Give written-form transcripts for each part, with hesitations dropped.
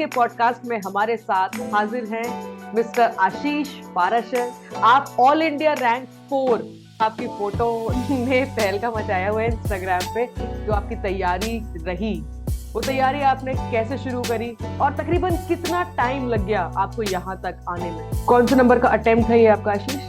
के पॉडकास्ट में हमारे साथ हाजिर हैं मिस्टर आशीष पाराशर। आप ऑल इंडिया रैंक 4, आपकी फोटो ने तहलका मचाया हुआ है इंस्टाग्राम पे। जो आपकी तैयारी रही, वो तैयारी आपने कैसे शुरू करी और तकरीबन कितना टाइम लग गया आपको यहाँ तक आने में? कौन से नंबर का अटेम्प्ट है ये आपका आशीष?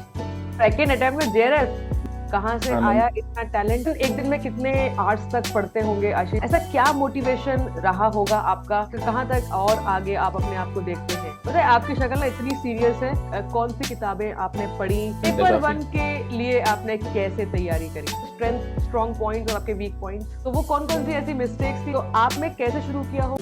सेकेंड अटेम्प्ट में जेआरएफ। कहाँ से हाँ मैम। आया इतना टैलेंट? एक दिन में कितने आवर्स तक पढ़ते होंगे आशीष? ऐसा क्या मोटिवेशन रहा होगा आपका कि कहाँ तक और आगे आप अपने आप को देखते हैं? पता है आपकी शक्ल ना इतनी सीरियस है। कौन सी किताबें आपने पढ़ी? पेपर काफी 1 के लिए आपने कैसे तैयारी करी? स्ट्रेंथ, स्ट्रॉन्ग पॉइंट्स और आपके वीक पॉइंट्स, तो वो कौन कौन सी ऐसी मिस्टेक्स थी तो आपने कैसे शुरू किया हो?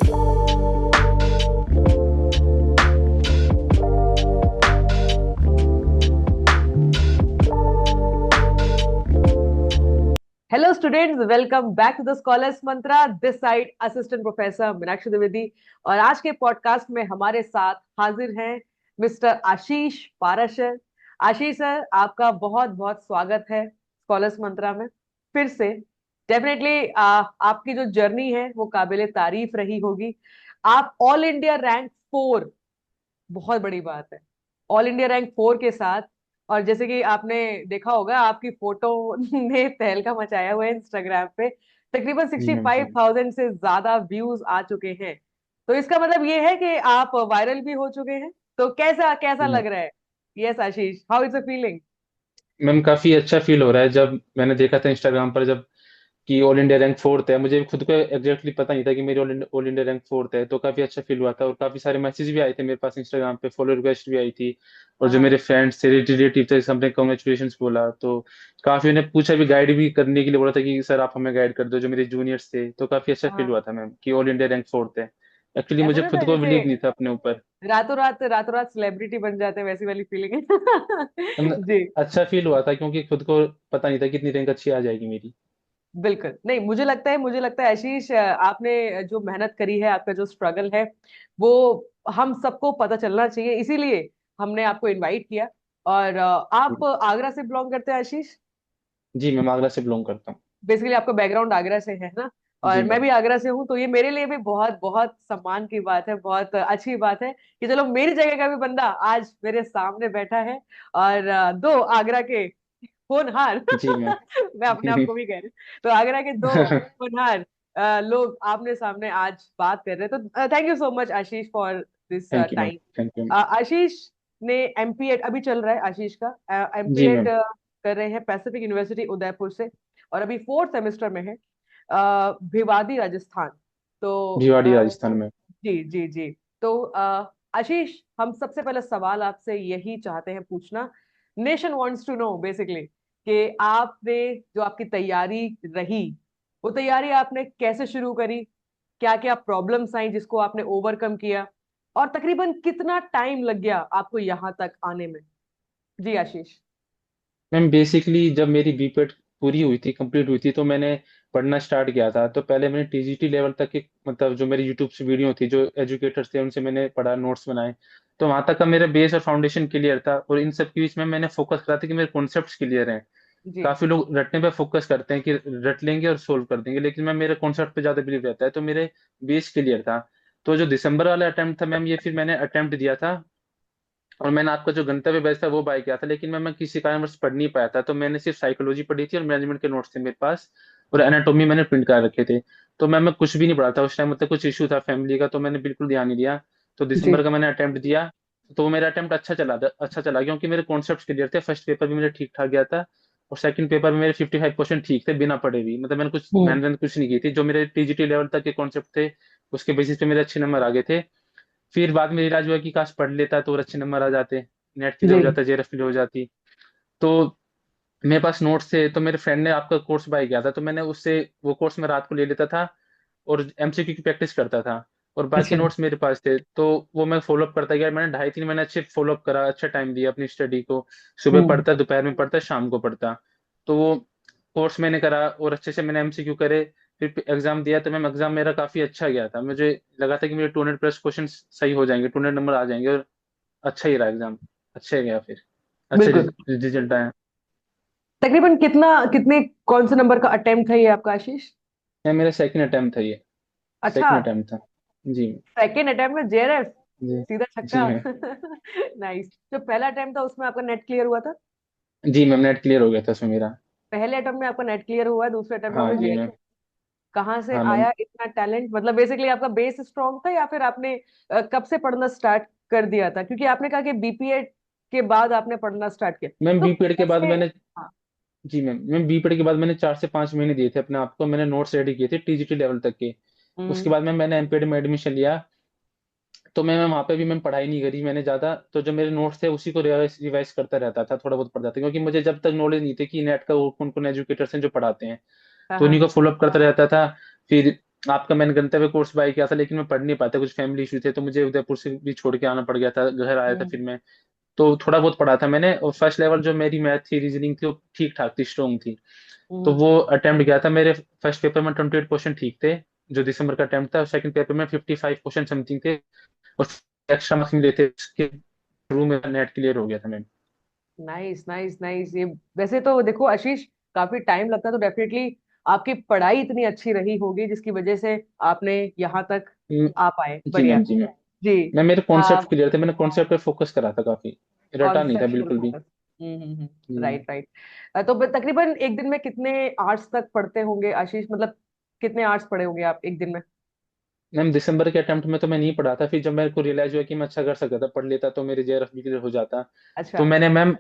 Hello students, welcome back to the Scholars Mantra. This side assistant professor Meenakshi Dwivedi. और आज के पॉडकास्ट में हमारे साथ हाजिर हैं मिस्टर आशीष पाराशर। आशीष सर, आपका बहुत बहुत स्वागत है स्कॉलर्स मंत्रा में फिर से। डेफिनेटली आपकी जो जर्नी है वो काबिले तारीफ रही होगी। आप ऑल इंडिया रैंक 4, बहुत बड़ी बात है, ऑल इंडिया रैंक 4 के साथ। और जैसे कि आपने देखा होगा, आपकी फोटो ने तहलका मचाया हुआ है इंस्टाग्राम पे। तकरीबन जी सिक्सटी मैम। फाइव जी थाउजेंड से ज्यादा व्यूज आ चुके हैं। तो इसका मतलब ये है कि आप वायरल भी हो चुके हैं। तो कैसा कैसा जी मैम। लग रहा है? Yes Ashish, how is the feeling? Ma'am काफी अच्छा फील हो रहा है। जब मैंने देखा था इंस्टाग्राम पर जब कि ऑल इंडिया रैंक फोर्थ है, मुझे खुद को एग्जैक्टली पता नहीं था कि मेरी ऑल इंडिया रैंक फोर्थ है, तो काफी अच्छा फील हुआ था। और काफी सारे मैसेज भी आए थे मेरे पास इंस्टाग्राम पे, फॉलो रिक्वेस्ट भी आई थी। और जो हाँ। मेरे फ्रेंड्स थे, रिलेटिव थे, सबने कॉन्ग्रेचुलेशन बोला। तो काफी उन्हें पूछा भी, गाइड भी करने के लिए बोला था कि सर आप हमें गाइड कर दो, जो मेरे जूनियर्स थे। तो काफी अच्छा फील हाँ, हुआ था मैम कि ऑल इंडिया रैंक फोर्थ है। एक्चुअली ऐसा मुझे नहीं खुद था को जैसे बिलीव नहीं था अपने ऊपर। रातों रात सेलिब्रिटी बन जाते हैं, वैसी वाली फीलिंग है? जी। अच्छा फील हुआ था क्योंकि खुद को पता नहीं था कितनी रैंक अच्छी आ जाएगी मेरी। बिल्कुल नहीं, मुझे लगता है आशीष, आपने जो मेहनत करी है, आपका जो स्ट्रगल है, वो हम सबको पता चलना चाहिए, इसीलिए हमने आपको इनवाइट किया। और आप आगरा से बिलोंग करते हैं आशीष? जी मैं आगरा से बिलोंग करता हूँ। बेसिकली आपका बैकग्राउंड आगरा से है ना? और जी मैं मैम। भी आगरा से हूँ, तो ये मेरे लिए भी बहुत बहुत सम्मान की बात है, बहुत अच्छी बात है कि चलो मेरी जगह का भी बंदा आज मेरे सामने बैठा है। और दो आगरा के होनहार जी मैम। मैं अपने आप को भी कह रही हूँ, तो आगरा के दो होनहार लोग आमने सामने आज बात कर रहे हैं। तो thank you so much Ashish for this thank you ma'am. Time. Thank you. Ashish ने एमपीएड अभी चल रहा है, आशीष का जी एमपीएड मैम। कर रहे हैं पैसिफिक यूनिवर्सिटी उदयपुर से। और अभी फोर्थ सेमेस्टर में है, भिवाड़ी राजस्थान। तो भिवाड़ी राजस्थान में। जी जी जी। तो आशीष, हम सबसे पहले सवाल आपसे यही चाहते हैं पूछना। Nation wants to know basically कि आपने जो आपकी तैयारी रही, वो तैयारी आपने कैसे शुरू करी? क्या क्या प्रॉब्लम्स आई जिसको आपने ओवरकम किया? और तकरीबन कितना टाइम लग गया आपको यहाँ तक आने में? जी आशीष। मैम बेसिकली जब मेरी बीपेड पूरी हुई थी, कंप्लीट हुई थी, तो मैंने पढ़ना स्टार्ट किया था। तो पहले मैंने टीजीटी लेवल तक की, मतलब जो मेरी यूट्यूब से वीडियो थी, जो एजुकेटर्स थे उनसे मैंने पढ़ा, नोट्स बनाए। तो वहां तक का मेरा बेस और फाउंडेशन क्लियर था। और इन सब के बीच में मैंने फोकस करा था कि मेरे कॉन्सेप्ट्स क्लियर हैं। जी काफी लोग रटने पे फोकस करते हैं कि रट लेंगे और सोल्व कर देंगे, लेकिन मैं मेरे कॉन्सेप्ट पे ज्यादा बिलीव रहता है। तो मेरे बेस क्लियर था। तो जो दिसंबर वाला अटेम्प्ट था मैम, ये फिर मैंने अटेम्प्ट दिया था। और मैंने आपका जो गंतव्य बैच था वो बाय किया था, लेकिन मैं किसी कारणवश पढ़ नहीं पाया था। तो मैंने सिर्फ साइकोलॉजी पढ़ी थी और मैनेजमेंट के नोट्स थे मेरे पास। और एनाटॉमी मैंने प्रिंट कर रखे थे। तो मैं कुछ भी नहीं पढ़ा था उस टाइम, मतलब कुछ इशू था फैमिली का, तो मैंने बिल्कुल ध्यान नहीं दिया। तो जी दिसंबर का मैंने अटेम्प्ट दिया। तो वो मेरा अटेम्प्ट अच्छा चला क्योंकि मेरे कॉन्सेप्ट क्लियर थे। फर्स्ट पेपर भी मेरा ठीक ठाक गया था। और सेकंड पेपर में मेरे 55% ठीक थे, बिना पढ़े भी। मतलब मैंने कुछ हम्म। मेहनत कुछ नहीं की थी। जो मेरे टीजीटी लेवल तक के कॉन्सेप्ट थे, उसके बेसिस पे मेरे अच्छे नंबर आ गए थे। फिर बाद में रियलाइज हुआ कि काश पढ़ लेता तो और अच्छे नंबर आ जाते, नेट क्लियर जी हो जाता, जेआरएफ क्लियर हो जाती। तो मेरे पास नोट्स थे, तो मेरे फ्रेंड ने आपका कोर्स बाय किया था, तो मैंने उससे वो कोर्स में रात को ले लेता था और एमसीक्यू की प्रैक्टिस करता था। और बाकी अच्छा। नोट्स मेरे पास थे, तो वो मैं फॉलोअप करता गया। मैंने 2.5-3 महीने अच्छे फॉलोअप करा, अच्छा टाइम दिया अपनी स्टडी को। सुबह हम्म। पढ़ता, दोपहर में पढ़ता, शाम को पढ़ता। तो वो कोर्स मैंने करा और अच्छे से मैंने एमसीक्यू करे। फिर एग्जाम दिया, तो मैम एग्जाम मेरा काफी अच्छा गया था। मुझे लगा था कि मेरे 200+ क्वेश्चन सही हो जाएंगे, 200 नंबर आ जाएंगे। और अच्छा ही रहा एग्जाम, अच्छा ही गया फिर। अच्छे बिल्कुल। रिजल्ट आया। तकरीबन कितने कौन से नंबर का अटेम्प्ट है ये आपका आशीष? ये मेरा सेकंड अटेम्प्ट था ये। अच्छा। सेकंड अटेम्प्ट था। जी। सेकेंड अटेम्प्ट में जेआरएफ, जी। सीधा जी छक्का। मैम। नाइस। जो पहला अटेम्प्ट था उसमें आपका नेट क्लियर हुआ था? जी मैम, नेट क्लियर हो गया था उसमें मेरा। पहले अटेम्प्ट में आपका नेट क्लियर हुआ है, दूसरे अटेम्प्ट में हाँ आपने जी जेआरएफ। मैम। कहाँ से हाँ मैम। आया इतना टैलेंट? मतलब बेसिकली आपका बेस स्ट्रांग था, या फिर आपने कब से पढ़ना स्टार्ट कर दिया था? क्योंकि आपने कहा कि बीपीएड के बाद आपने पढ़ना स्टार्ट किया, मैम तो बीपीएड के बाद कैसे? मैंने हाँ। जी मैम बीपीएड के बाद मैंने 4 से 5 महीने दिए थे अपने आप को, मैंने नोट्स रेडी किए थे टीजीटी लेवल तक के। उसके हम्म। बाद मैंने एमपीएड में एडमिशन लिया। तो मैं वहाँ पे भी मैं पढ़ाई नहीं करी मैंने ज़्यादा, तो जो मेरे नोट्स थे उसी को रिवाइज रिवाइज करता रहता था, थोड़ा बहुत पढ़ता था, क्योंकि मुझे जब तक नॉलेज नहीं थी कि नेट का कौन कौन एजुकेटर्स हैं जो पढ़ाते हैं, हाँ तो उन्हीं हाँ। को फॉलो अप करता रहता था। फिर आपका मैंने गंतव्य कोर्स बाय किया था, लेकिन मैं पढ़ नहीं पाता, कुछ फैमिली इशू थे, तो मुझे उदयपुर से भी छोड़ के आना पड़ गया था, घर आया था फिर हम्म मैं। तो थोड़ा बहुत पढ़ा था मैंने, और फर्स्ट लेवल जो मेरी मैथ थी रीजनिंग थी वो ठीक ठाक थी, स्ट्रॉन्ग थी। तो हम्म। वो अटेम्प्ट गया था मेरे। फर्स्ट पेपर में 28 क्वेश्चन ठीक थे, जो दिसंबर का अटेम्प्ट था। सेकंड पेपर में 55 क्वेश्चन समथिंग थे, और एक्स्ट्रा मार्क्स मिले थे, उसके थ्रू मेरा नेट क्लियर हो गया था मैम। Nice nice nice. ये वैसे तो देखो आशीष, काफी टाइम लगता है, तो डेफिनेटली आपकी पढ़ाई इतनी अच्छी रही होगी जिसकी वजह से आपने यहाँ तक आ पाए। जी बढ़िया। मैम। जी मैम। जी। मैम मेरे कॉन्सेप्ट क्लियर थे, मैंने कॉन्सेप्ट पे फोकस करा था काफी, रटा नहीं था कॉन्सेप्चुअल बिल्कुल भी। फोकस। जी राइट राइट। तो तकरीबन एक दिन में कितने आवर्स तक पढ़ते होंगे आशीष? मतलब कितने आवर्स पढ़े होंगे आप एक दिन में? मैम दिसंबर के अटेम्प्ट में तो मैं नहीं पढ़ा था, फिर जब मेरे को रियलाइज हुआ कि मैं अच्छा कर सकता था, पढ़ लेता तो मेरे जेआरएफ भी क्लियर हो जाता। तो अच्छा। मैंने मैम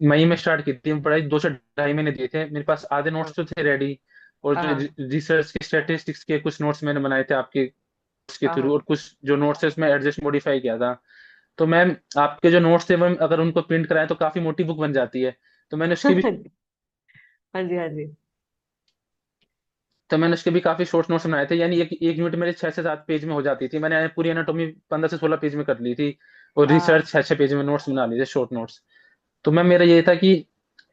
मई में स्टार्ट की थी पढ़ाई, 2 से ढाई महीने दिए थे, मेरे पास आधे हाँ नोट्स तो थे रेडी। और हाँ जो हाँ रिसर्च के स्टैटिस्टिक्स के कुछ नोट्स मैंने बनाए थे आपके course के हाँ थ्रू, हाँ। और कुछ जो नोट्स है उसमें एडजस्ट मॉडिफाई किया था। तो मैम आपके जो नोट्स थे मैम, अगर उनको प्रिंट कराएं तो काफी मोटी बुक बन जाती है। तो मैंने उसकी भी हाँ जी हाँ जी। तो मैंने उसके भी काफी शॉर्ट नोट्स बनाए थे, यानी एक एक यूनिट मेरे 6 से 7 पेज में हो जाती थी, मैंने पूरी एनाटॉमी 15 से 16 पेज में कर ली थी। और हाँ हाँ। रिसर्च 6 6 पेज में नोट्स बना लिए थे, शॉर्ट नोट्स। तो मैम मेरा ये था कि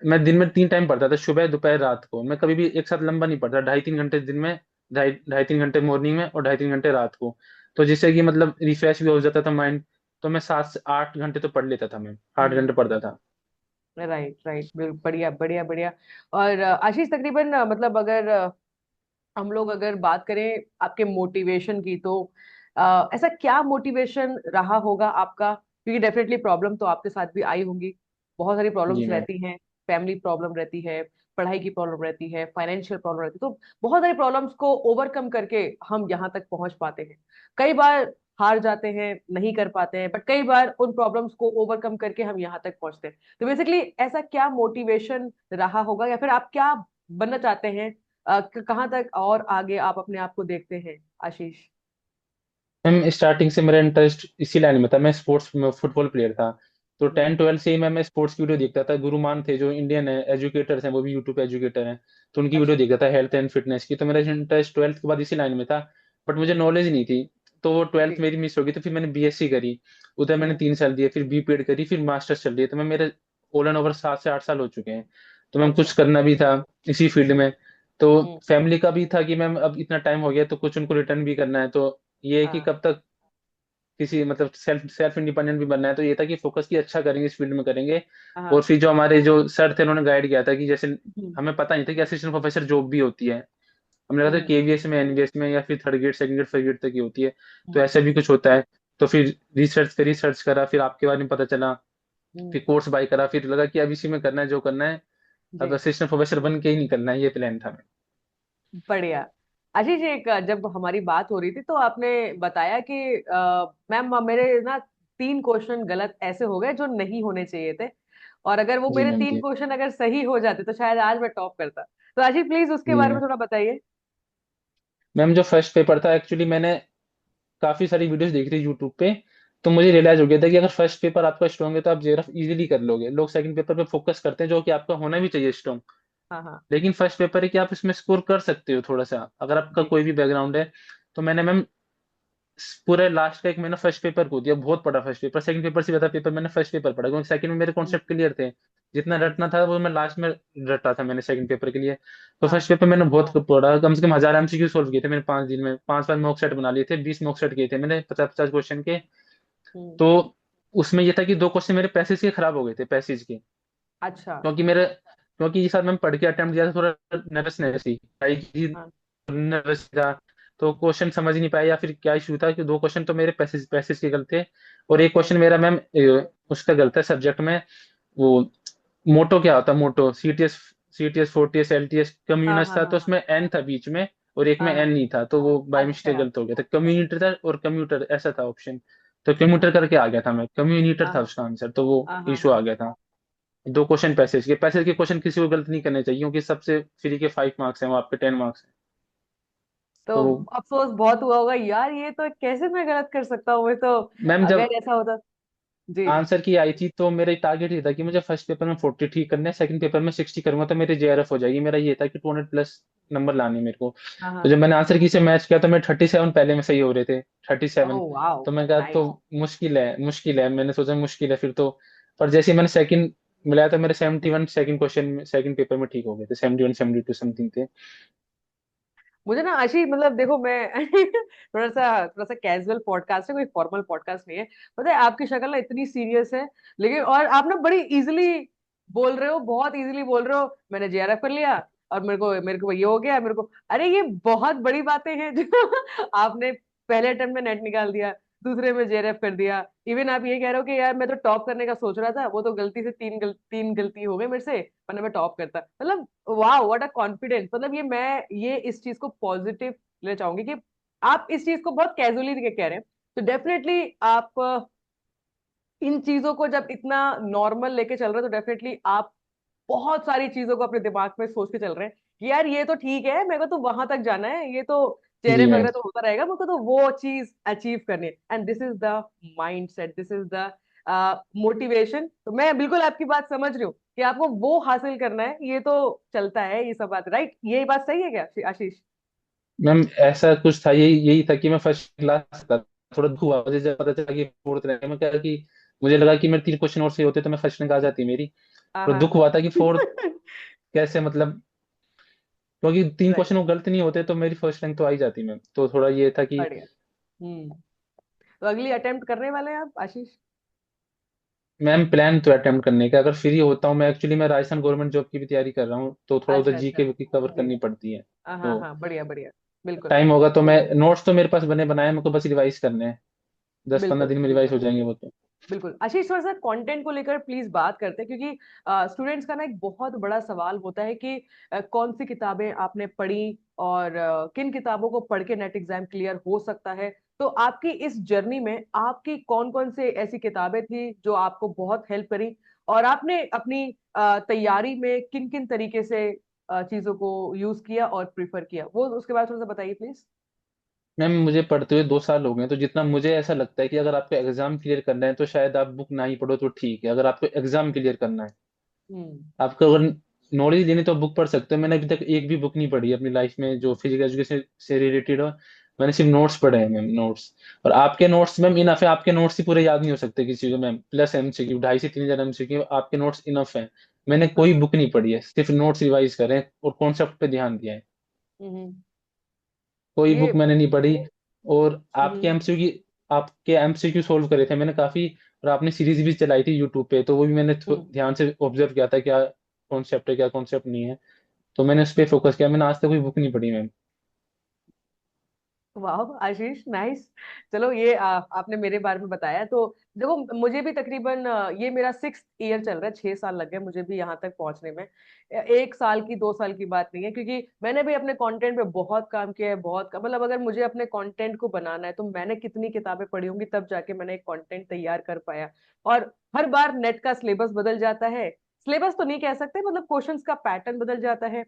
मैं दिन में 3 टाइम पढ़ता था, सुबह दोपहर रात को, मैं कभी भी एक साथ लंबा नहीं पढ़ता, 2.5 3 घंटे दिन में, ढाई ढाई 3 घंटे मॉर्निंग में और 2.5 3 घंटे रात को। तो जिससे कि मतलब रिफ्रेश भी हो जाता था माइंड। तो मैं 7 से 8 घंटे तो पढ़ लेता था मैम, 8 घंटे पढ़ता था। राइट राइट, बिल्कुल बढ़िया बढ़िया बढ़िया। और आशीष तकरीबन मतलब अगर हम लोग अगर बात करें आपके मोटिवेशन की, तो ऐसा क्या मोटिवेशन रहा होगा आपका? क्योंकि डेफिनेटली प्रॉब्लम तो आपके साथ भी आई होंगी, बहुत सारी जी प्रॉब्लम्स मैम। रहती हैं। फैमिली प्रॉब्लम रहती है, पढ़ाई की प्रॉब्लम रहती है, फाइनेंशियल प्रॉब्लम रहती है, तो बहुत सारी प्रॉब्लम्स को ओवरकम करके हम यहाँ तक पहुंच पाते हैं। कई बार हार जाते हैं, नहीं कर पाते हैं, बट कई बार उन प्रॉब्लम्स को ओवरकम करके हम यहाँ तक पहुंचते हैं। तो बेसिकली ऐसा क्या मोटिवेशन रहा होगा, या फिर आप क्या बनना चाहते हैं? कहाँ तक और आगे आप अपने आप को देखते हैं आशीष? मैम स्टार्टिंग से मेरा इंटरेस्ट इसी लाइन में था, मैं स्पोर्ट्स में फुटबॉल प्लेयर था। तो हम्म। 10 12 से ही मैं स्पोर्ट्स की वीडियो देखता था, गुरुमान थे जो इंडियन है, एजुकेटर्स हैं, वो भी यूट्यूब पे एजुकेटर हैं। तो उनकी वीडियो अच्छा। देखता था हेल्थ एंड फिटनेस की, तो मेरा इंटरेस्ट 12th के बाद इसी लाइन में था। बट मुझे नॉलेज नहीं थी, तो वो 12th जी। मेरी मिस हो गई, तो फिर मैंने बीएससी करी। उधर मैंने हम्म 3 साल दिए, फिर बीपीएड करी, फिर मास्टर्स चल रही है, तो मैं मेरे ऑल एंड ओवर 7 से 8 साल हो चुके हैं। तो मैम अच्छा। कुछ करना भी था इसी फील्ड में। तो हम्म। फैमिली का भी था कि मैम अब इतना टाइम हो गया तो कुछ उनको रिटर्न भी करना है, तो ये है कि हाँ कब तक किसी मतलब सेल्फ सेल्फ इंडिपेंडेंट भी बनना है, तो ये था कि फोकस की अच्छा करेंगे, इस फील्ड में करेंगे। और हाँ। फिर जो हमारे जो सर थे उन्होंने गाइड किया था कि जैसे हम्म हमें पता नहीं था कि असिस्टेंट प्रोफेसर जॉब भी होती है। हमने कहा था हम्म केवीएस में, एनवीएस में, या फिर third grade second grade third grade तक की होती है। तो हम्म ऐसा भी कुछ होता है। तो फिर रिसर्च करा, फिर आपके बारे में पता चला, हम्म। फिर कोर्स बाय करा, फिर लगा कि अब इसी में करना है जो करना है। अब जी। असिस्टेंट प्रोफेसर बन के ही निकलना है, ये प्लान था मेरा। बढ़िया। आशीष, एक जब हमारी बात हो रही थी तो आपने बताया कि मैम मेरे ना 3 क्वेश्चन गलत ऐसे हो गए जो नहीं होने चाहिए थे, और अगर वो जी मेरे मैम। तीन जी। क्वेश्चन अगर सही हो जाते तो शायद आज मैं टॉप करता। तो आशीष प्लीज उसके जी बारे में मैम। थोड़ा बताइए। मैम जो फर्स्ट पेपर था, एक्चुअली मैंने काफी सारी वीडियोस देख रही यूट्यूब पे, तो मुझे रियलाइज हो गया था कि अगर फर्स्ट पेपर आपका स्ट्रॉन्ग है तो आप जेआरएफ इजीली कर लोगे। लोग सेकंड पेपर पे फोकस करते हैं, जो कि आपका होना भी चाहिए स्ट्रॉन्ग। हाँ हाँ। लेकिन फर्स्ट पेपर है कि आप इसमें स्कोर कर सकते हो थोड़ा सा, अगर आपका जी। कोई भी बैकग्राउंड है। तो मैंने मैम पूरे लास्ट का एक महीना फर्स्ट पेपर को दिया, बहुत पढ़ा फर्स्ट पेपर, सेकंड पेपर से ज्यादा पेपर मैंने फर्स्ट पेपर पढ़ा, क्योंकि सेकंड में मेरे हम्म। कॉन्सेप्ट क्लियर थे। जितना नाइस। रटना था वो मैं लास्ट में रटा था मैंने सेकंड पेपर के लिए। तो हाँ। फर्स्ट पेपर मैंने बहुत पढ़ा, कम से कम 1000 एमसीक्यू सोल्व किए थे मैंने 5 दिन में, 5 बार मॉक सेट बना लिए थे, 20 मॉक सेट किए थे मैंने 50 50 क्वेश्चन के। हम्म। तो उसमें ये था कि 2 क्वेश्चन मेरे पैसेज के खराब हो गए थे, पैसेज के, अच्छा। क्योंकि ये साथ मैंने पढ़ के अटेम्प्ट दिया था, थोड़ा नर्वसनेस थी भाई की, हाँ। नर्वस था। तो क्वेश्चन समझ नहीं पाया, या फिर क्या इशू था कि दो क्वेश्चन तो मेरे पैसेज पैसेज के गलत थे, और एक क्वेश्चन मेरा मैम उसका गलत है सब्जेक्ट में। वो मोटो क्या होता है, मोटो सीटीएस, सीटीएस फोर्टीएस एलटीएस हाँ कम्यूनस हाँ था, हाँ तो हाँ उसमें एन था बीच में और एक में हाँ एन हाँ। नहीं था, तो वो बाय मिस्टेक अच्छा। गलत हो गया था, कम्यूनिटर था और कम्यूटर ऐसा था ऑप्शन। तो कम्यूटर करके आ गया था, मैं कम्यूनिटर हाँ था उसका आंसर, तो वो हाँ हाँ इशू आ हाँ। गया था। दो क्वेश्चन पैसेज के क्वेश्चन किसी को गलत नहीं करने चाहिए, क्योंकि सबसे फ्री के 5 मार्क्स हैं, वो आपके 10 मार्क्स हैं। तो तो अफसोस बहुत हुआ होगा यार, ये तो कैसे मैं गलत कर सकता हूँ, मैं तो मैम जब अगर ऐसा होता। जी। आंसर की आई थी तो मेरा टारगेट ये था कि मुझे फर्स्ट पेपर में 40 ठीक करने हैं, सेकंड पेपर में 60 करूंगा तो मेरी जेआरएफ हो जाएगी। मेरा ये था कि 200+ नंबर लाने हैं मेरे को। हाँ तो हाँ। जब मैंने आंसर की से मैच किया तो मैं 37 पहले में सही हो रहे थे, 37। Oh wow. तो मैं कहा तो नाइस। मुश्किल है, मैंने सोचा मुश्किल है फिर तो। पर जैसे ही मैंने सेकंड मिलाया तो मेरे 71 सेकंड क्वेश्चन में सेकंड पेपर में ठीक हो गए थे, 71 72 समथिंग थे। मुझे ना आशी, मतलब देखो मैं थोड़ा सा कैजुअल पॉडकास्ट है, कोई फॉर्मल पॉडकास्ट नहीं है। पता है आपकी शक्ल ना इतनी सीरियस है, लेकिन और आप ना बड़ी इजीली बोल रहे हो, बहुत इजीली बोल रहे हो, मैंने जेआरएफ कर लिया और मेरे को ये हो गया, मेरे को। अरे ये बहुत बड़ी बातें हैं जो आपने पहले अटेम्प्ट में नेट निकाल दिया, दूसरे में जेआरएफ कर दिया। इवन आप ये कह रहे हो कि यार मैं तो टॉप करने का सोच रहा था, वो तो गलती से तीन गलती हो गई मेरे से, वरना मैं टॉप करता। मतलब वाह, व्हाट अ कॉन्फिडेंस। मतलब ये इस चीज को पॉजिटिव लेना चाहूंगी कि आप इस चीज को बहुत कैजुअली कह रहे हैं। तो डेफिनेटली आप इन चीजों को जब इतना नॉर्मल लेके चल रहे हैं, तो डेफिनेटली आप बहुत सारी चीजों को अपने दिमाग में सोच के चल रहे हैं कि यार ये तो ठीक है, मेरे को तो वहां तक जाना है, ये तो चेहरे जी मैम। वगैरह तो होता रहेगा, मेरे को तो वो चीज अचीव करनी है। And this is the mind set, this is the motivation. तो मैं बिल्कुल आपकी बात समझ रही हूँ कि आपको वो हासिल करना है, ये तो चलता है ये सब बात, राइट? ये बात सही है क्या आशीष? मैम ऐसा कुछ था, यही यही था कि मैं फर्स्ट क्लास था। थोड़ा दुख हुआ मुझे जब पता चला कि फोर्थ रैंक में, क्या कि मुझे लगा कि मेरे 3 क्वेश्चन और सही होते तो मैं फर्स्ट रैंक आ जाती मेरी। हाँ थोड़ा हाँ। दुख हुआ था कि फोर्थ कैसे, मतलब क्योंकि तीन राइट। क्वेश्चन वो गलत नहीं होते तो मेरी फर्स्ट रैंक तो आ ही जाती मैम, तो थोड़ा ये था कि बढ़िया। तो अगली अटेम्प्ट करने वाले हैं आप आशीष? मैम प्लान तो अटेम्प्ट करने का, अगर फ्री होता हूँ मैं, एक्चुअली मैं राजस्थान गवर्नमेंट जॉब की भी तैयारी कर रहा हूँ, तो थोड़ा उधर अच्छा अच्छा। जीके की कवर जी। करनी पड़ती है। हाँ हाँ तो हाँ, बढ़िया बढ़िया। बिल्कुल। टाइम होगा तो मैं, तो नोट्स तो मेरे पास बने बनाए हैं, मेरे को बस रिवाइज करने हैं, 10 15 बिल्कुल दिन में रिवाइज बिल्कुल हो जाएंगे वो तो। बिल्कुल। आशीष, थोड़ा सा कंटेंट को लेकर प्लीज बात करते हैं, क्योंकि स्टूडेंट्स का ना एक बहुत बड़ा सवाल होता है कि कौन सी किताबें आपने पढ़ी और किन किताबों को पढ़ के नेट एग्जाम क्लियर हो सकता है। तो आपकी इस जर्नी में आपकी कौन कौन से ऐसी किताबें थी जो आपको बहुत हेल्प करी, और आपने अपनी तैयारी में किन किन तरीके से चीजों को यूज किया और प्रिफर किया, वो उसके बाद थोड़ा सा बताइए प्लीज। मैम मुझे पढ़ते हुए 2 साल हो गए हैं, तो जितना मुझे ऐसा लगता है कि अगर आपको एग्जाम क्लियर करना है तो शायद आप बुक ना ही पढ़ो तो ठीक है। अगर आपको एग्जाम क्लियर करना है, हम्म आपको अगर नॉलेज लेनी तो बुक पढ़ सकते हो। मैंने अभी तक एक भी बुक नहीं पढ़ी अपनी लाइफ में जो फिजिकल एजुकेशन से रिलेटेड हो। मैंने सिर्फ नोट्स पढ़े हैं मैम, नोट्स। और आपके नोट्स मैम इनफ है, आपके नोट्स ही पूरे याद नहीं हो सकते किसी को मैम, प्लस एमसीक्यू 2,500 से 3,000 एमसीक्यू, आपके नोट्स इनफ है। मैंने कोई हाँ। बुक नहीं पढ़ी है, सिर्फ नोट्स रिवाइज करें और कॉन्सेप्ट पे ध्यान दिया है। हम्म। कोई ये बुक मैंने नहीं पढ़ी। और हम्म आपके एमसीक्यू सोल्व करे थे मैंने काफी। और आपने सीरीज भी चलाई थी यूट्यूब पे, तो वो भी मैंने हम्म। ध्यान से ऑब्जर्व किया था, क्या कॉन्सेप्ट है क्या कॉन्सेप्ट नहीं है। तो मैंने उस पर फोकस किया, मैंने आज तक कोई बुक नहीं पढ़ी मैम। वाह आशीष, नाइस। चलो ये आपने मेरे बारे में बताया, तो देखो मुझे भी तकरीबन ये मेरा 6th ईयर चल रहा है, 6 साल लग गए मुझे भी यहाँ तक पहुंचने में। 1 साल की 2 साल की बात नहीं है, क्योंकि मैंने भी अपने कंटेंट पे बहुत काम किया है, मतलब अगर मुझे अपने कंटेंट को बनाना है तो मैंने कितनी किताबें पढ़ी होंगी, तब जाके मैंने एक कंटेंट तैयार कर पाया। और हर बार नेट का सिलेबस बदल जाता है, सिलेबस तो नहीं कह सकते, मतलब क्वेश्चंस का पैटर्न बदल जाता है।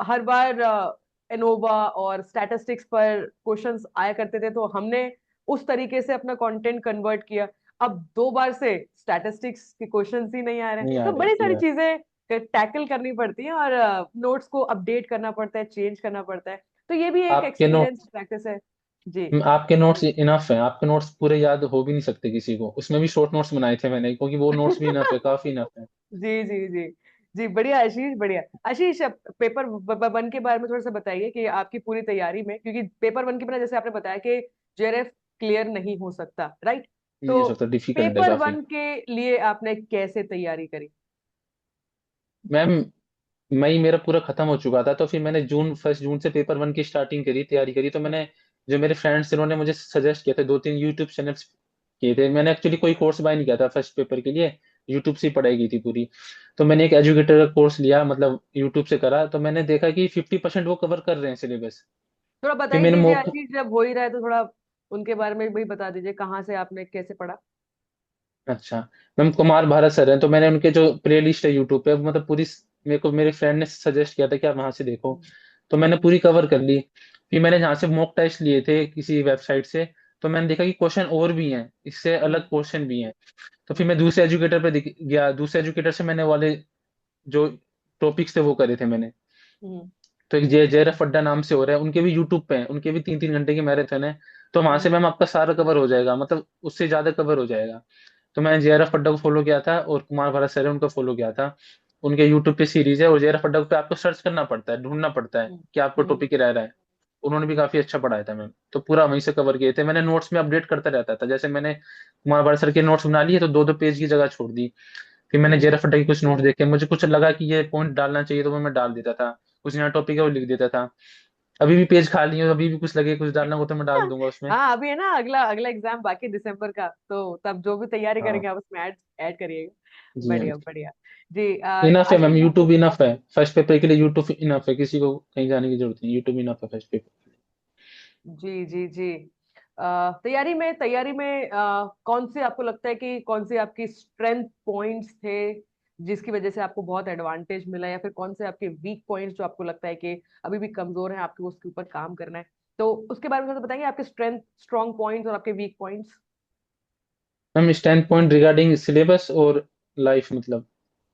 हर बार एनोवा और स्टैटिस्टिक्स पर क्वेश्चंस आया करते थे, तो हमने उस तरीके से अपना कंटेंट कन्वर्ट किया। अब 2 बार से स्टैटिस्टिक्स के क्वेश्चंस ही नहीं आ रहे हैं, नहीं आ तो रहे बड़ी सही सारी बात। चीजें टैकल करनी पड़ती हैं, और नोट्स को अपडेट करना पड़ता है, चेंज करना पड़ता है। तो ये भी एक आपके नोट एक्सपीरियंस प्रैक्टिस है। जी। आपके नोट्स इनफ है, आपके नोट्स पूरे याद हो भी नहीं सकते किसी को, उसमें भी शॉर्ट नोट्स बनाए थे मैंने, क्योंकि वो नोट्स भी इनफ है, काफी इनफ है। जी जी जी। जी बढ़िया आशीष, बढ़िया। आशीष, अब पेपर वन के बारे में थोड़ा सा बताइए कि आपकी पूरी तैयारी में, क्योंकि पेपर वन के बिना जैसे आपने बताया कि जेआरएफ क्लियर नहीं हो सकता, राइट? नहीं हो तो सकता, डिफिकल्ट है पेपर काफी। वन के लिए आपने कैसे तैयारी करी? मैम मई मेरा पूरा खत्म हो चुका था, तो फिर मैंने जून, 1 जून से पेपर वन की स्टार्टिंग करी, तैयारी करी। तो मैंने, जो मेरे फ्रेंड्स थे उन्होंने मुझे सजेस्ट किया था, 2-3 यूट्यूब चैनल्स किए थे। मैंने एक्चुअली कोई कोर्स बाय नहीं किया था फर्स्ट पेपर के लिए, यूट्यूब से ही पढ़ाई की थी पूरी। तो मैंने एक एजुकेटर का कोर्स लिया, मतलब यूट्यूब से करा, तो मैंने देखा कि 50% वो कवर कर रहे हैं सिलेबस। थोड़ा फिर बता ही मैंने दीजिए मौका, आशीष, जब हो ही रहा है तो थोड़ा उनके बारे में भी बता दीजिए, कहाँ से आपने कैसे पढ़ा। अच्छा, मैम कुमार भारत सर हैं, तो मैंने उनके जो प्ले लिस्ट है यूट्यूब पे, मतलब पूरी, मेरे को मेरे फ्रेंड ने सजेस्ट किया था कि आप वहां से देखो। हम्म। तो मैंने हम्म। पूरी कवर कर ली। फिर मैंने जहाँ से मॉक टेस्ट लिए थे किसी वेबसाइट से, तो मैंने देखा कि क्वेश्चन और भी हैं, इससे अलग हम्म। क्वेश्चन भी हैं। तो फिर हम्म। मैं दूसरे एजुकेटर पे गया, दूसरे एजुकेटर से मैंने वाले जो टॉपिक्स थे वो करे थे मैंने। हम्म। तो एक जय जयरफ अड्डा नाम से हो रहा है, उनके भी यूट्यूब पे हैं, उनके भी 3-3 घंटे की मैराथन है। तो वहां से हम्म। मैम आपका सारा कवर हो जाएगा, मतलब उससे ज्यादा कवर हो जाएगा। तो मैंने जेआरएफ अड्डा को फॉलो किया था, और कुमार भारत सर है उनको फॉलो किया था। उनके यूट्यूब पे सीरीज है, और जेआरएफ अड्डा पे आपको सर्च करना पड़ता है, ढूंढना पड़ता है हम्म। कि आपको हम्म। टॉपिक ही रह रहा है। उन्होंने भी काफी अच्छा पढ़ाया था मैम, तो पूरा वहीं से कवर किए थे। मैंने नोट्स में अपडेट करता रहता था, जैसे मैंने कुमार भारत सर के नोट्स बना लिए तो 2-2 पेज की जगह छोड़ दी। फिर मैंने हम्म। जेआरएफ अड्डा के कुछ नोट्स देखे, मुझे कुछ लगा कि ये पॉइंट डालना चाहिए तो वो मैं डाल देता था। कुछ नया टॉपिक है वो लिख देता था। अभी भी पेज खाली है, अभी भी कुछ लगे कुछ डालना हो तो मैं डाल दूंगा उसमें। हाँ, अभी है ना, अगला अगला एग्जाम बाकी दिसंबर का, तो तब जो भी तैयारी हाँ करेंगे आप उसमें ऐड ऐड करिएगा। जी मैम। बढ़िया बढ़िया। जी इनफ है मैम, आशीष। यूट्यूब इनफ है फर्स्ट पेपर के लिए, यूट्यूब इनफ है, किसी को कहीं जाने की जरूरत नहीं, यूट्यूब इनफ है फर्स्ट पेपर। जी जी जी। तैयारी में कौन से आपको लगता है कि कौन से आपकी स्ट्रेंथ पॉइंट्स थे जिसकी वजह से आपको बहुत एडवांटेज मिला, या फिर कौन से आपके वीक पॉइंट्स जो आपको लगता है कि अभी भी कमजोर हैं, आपको उसके ऊपर काम करना है, तो उसके बारे में थोड़ा बताएंगे, आपके स्ट्रॉन्ग पॉइंट्स और आपके weak points. Ma'am stand point regarding syllabus और लाइफ मतलब।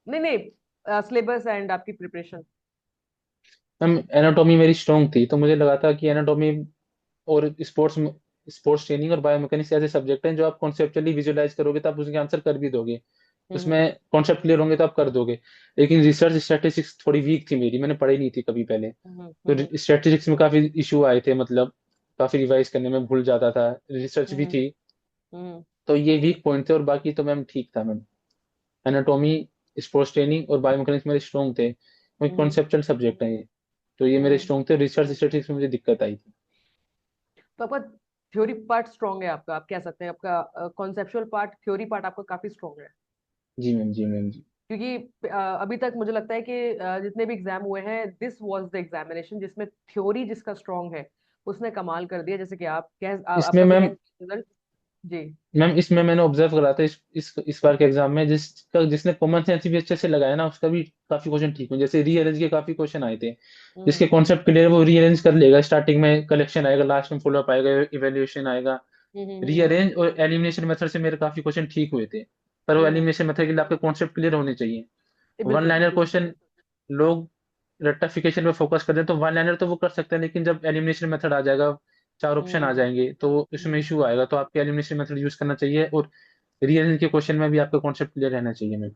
नहीं नहीं, सिलेबस एंड आपकी प्रिपरेशन। मैम एनाटॉमी मेरी स्ट्रांग थी, तो मुझे लगा था कि एनाटॉमी और स्पोर्ट्स स्पोर्ट्स ट्रेनिंग और बायोमैकेनिक्स ऐसे सब्जेक्ट हैं जो आप कॉन्सेप्चुअली विजुलाइज करोगे तो आप उसके आंसर कर भी दोगे। उसमें हम्म। कॉन्सेप्ट क्लियर होंगे तो आप कर दोगे। लेकिन रिसर्च स्टैटिस्टिक्स थोड़ी वीक थी मेरी, मैंने पढ़ी नहीं थी कभी पहले। हम्म। तो हम्म। स्टैटिस्टिक्स में काफी इशू आए थे, मतलब काफी रिवाइज करने में भूल जाता था, रिसर्च भी हम्म। थी। हम्म। तो ये वीक पॉइंट थे, और बाकी तो मैम ठीक था मैम। एनाटॉमी, स्पोर्ट्स ट्रेनिंग और बायोमैकेनिक्स मेरे स्ट्रॉन्ग थे, क्योंकि हम्म। कॉन्सेप्चुअल सब्जेक्ट है ये। तो ये मेरे हम्म। स्ट्रॉन्ग थे, रिसर्च स्टैटिस्टिक्स में मुझे दिक्कत आई थी। तो आपका थ्योरी पार्ट स्ट्रॉन्ग है, आपका आप कह सकते हैं, आपका कॉन्सेप्चुअल पार्ट, थ्योरी पार्ट आपका काफी स्ट्रॉन्ग है। जी मैम, जी मैम, जी। क्योंकि अभी तक मुझे लगता है कि जितने भी एग्जाम हुए हैं, दिस वाज द एग्जामिनेशन जिसमें थ्योरी जिसका स्ट्रॉन्ग है उसने कमाल कर दिया, जैसे कि इसमें आपका भी है मैम, रिजल्ट। जी। इसमें मैंने ऑब्जर्व करा था इस बार के एग्जाम में, जिसने कॉमन सेंस भी अच्छे से लगाया ना, उसका भी काफी क्वेश्चन ठीक हुए। जैसे रीअरेंज के काफी क्वेश्चन आए थे। हम्म। जिसके कॉन्सेप्ट क्लियर है वो रीअरेंज कर लेगा, स्टार्टिंग में कलेक्शन आएगा, लास्ट में फॉलोअप आएगा, इवेल्युएशन आएगा। हम्म। रीअरेंज और एलिमिनेशन मेथड से मेरे काफी क्वेश्चन ठीक हुए थे। पर वो हम्म। एलिमिनेशन मेथड के लिए आपके कॉन्सेप्ट क्लियर होने चाहिए। वन बिल्कुल लाइनर बिल्कुल। क्वेश्चन लोग रट्टाफिकेशन पे फोकस करते हैं, तो वन लाइनर तो वो कर सकते हैं, लेकिन जब एलिमिनेशन मेथड आ जाएगा, 4 ऑप्शन आ हम्म। जाएंगे, तो इसमें हम्म। इशू आएगा। तो आपके एलिमिनेशन मेथड यूज करना चाहिए, और रीजनिंग के क्वेश्चन में भी आपका कॉन्सेप्ट क्लियर रहना चाहिए मैम।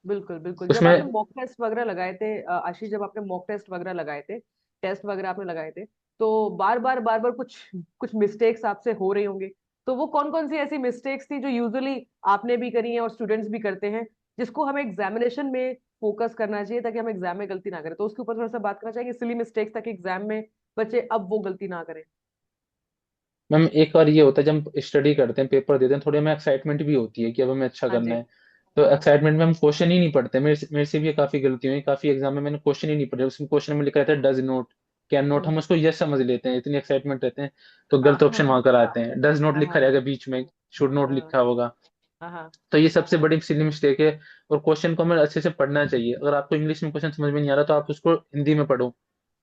बिल्कुल बिल्कुल। जब आपने उसमें मॉक टेस्ट वगैरह लगाए थे आशीष, जब आपने मॉक टेस्ट वगैरह लगाए थे, टेस्ट वगैरह आपने लगाए थे, तो बार बार कुछ कुछ मिस्टेक्स आपसे हो रही होंगी, तो वो कौन कौन सी ऐसी मिस्टेक्स थी जो यूजुअली आपने भी करी हैं और स्टूडेंट्स भी करते हैं, जिसको हमें एग्जामिनेशन में फोकस करना चाहिए ताकि हम एग्जाम में गलती ना करें, तो उसके ऊपर थोड़ा सा बात करना चाहिए, सिली मिस्टेक्स ताकि एग्जाम में बच्चे अब वो गलती ना करें। मैम एक बार ये होता है जब हम स्टडी करते हैं, पेपर देते हैं, थोड़ी हमें एक्साइटमेंट भी होती है कि अब हमें अच्छा हाँ करना जी। है। तो हाँ। एक्साइटमेंट में हम क्वेश्चन ही नहीं पढ़ते। मेरे से भी ये काफी गलती हुई, काफी एग्जाम में मैंने क्वेश्चन ही नहीं पढ़े। उसमें क्वेश्चन में लिखा रहता है डज नोट, कैन नोट, हम हम्म। उसको यस समझ लेते हैं, इतनी एक्साइटमेंट रहते हैं। तो हाँ गलत ऑप्शन हाँ वहां कराते हैं, डज नोट हाँ लिखा रहेगा बीच में, शुड नोट हाँ लिखा होगा। हाँ हाँ। तो ये सबसे बड़ी सिली मिस्टेक है। और क्वेश्चन को हमें अच्छे से पढ़ना चाहिए। अगर आपको इंग्लिश में क्वेश्चन समझ में नहीं आ रहा तो आप उसको हिंदी में पढ़ो।